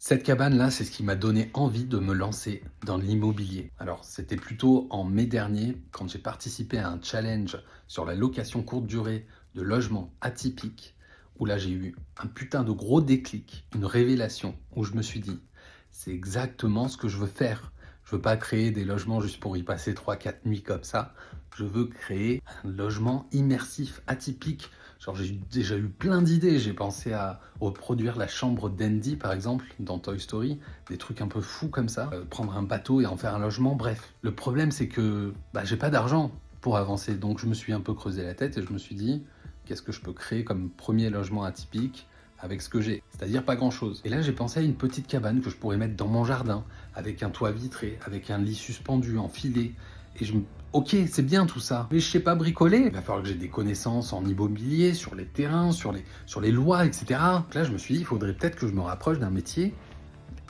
Cette cabane-là, c'est ce qui m'a donné envie de me lancer dans l'immobilier. Alors, c'était plutôt en mai dernier, quand j'ai participé à un challenge sur la location courte durée de logements atypiques, où là, j'ai eu un putain de gros déclic, une révélation, où je me suis dit, c'est exactement ce que je veux faire. Je veux pas créer des logements juste pour y passer 3, 4 nuits comme ça. Je veux créer un logement immersif, atypique. Genre, j'ai déjà eu plein d'idées. J'ai pensé à reproduire la chambre d'Andy, par exemple, dans Toy Story. Des trucs un peu fous comme ça. Prendre un bateau et en faire un logement. Bref. Le problème, c'est que j'ai pas d'argent pour avancer. Donc, je me suis un peu creusé la tête et je me suis dit, qu'est-ce que je peux créer comme premier logement atypique avec ce que j'ai, c'est-à-dire pas grand-chose. Et là, j'ai pensé à une petite cabane que je pourrais mettre dans mon jardin, avec un toit vitré, avec un lit suspendu, enfilé. Et ok, c'est bien tout ça, mais je sais pas bricoler. Il va falloir que j'ai des connaissances en immobilier, sur les terrains, sur les lois, etc. Donc là, je me suis dit, il faudrait peut-être que je me rapproche d'un métier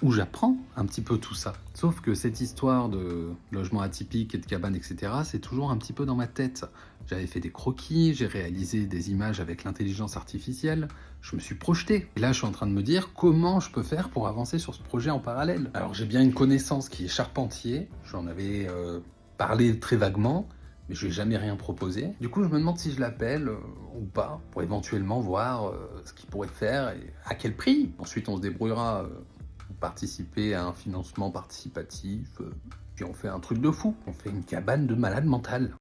où j'apprends un petit peu tout ça. Sauf que cette histoire de logement atypique et de cabane, etc., c'est toujours un petit peu dans ma tête. J'avais fait des croquis, j'ai réalisé des images avec l'intelligence artificielle, je me suis projeté. Et là, je suis en train de me dire comment je peux faire pour avancer sur ce projet en parallèle. Alors, j'ai bien une connaissance qui est charpentier, j'en avais parlé très vaguement, mais je lui ai jamais rien proposé. Du coup, je me demande si je l'appelle ou pas, pour éventuellement voir ce qu'il pourrait faire et à quel prix. Ensuite, on se débrouillera pour participer à un financement participatif, puis on fait un truc de fou. On fait une cabane de malade mental.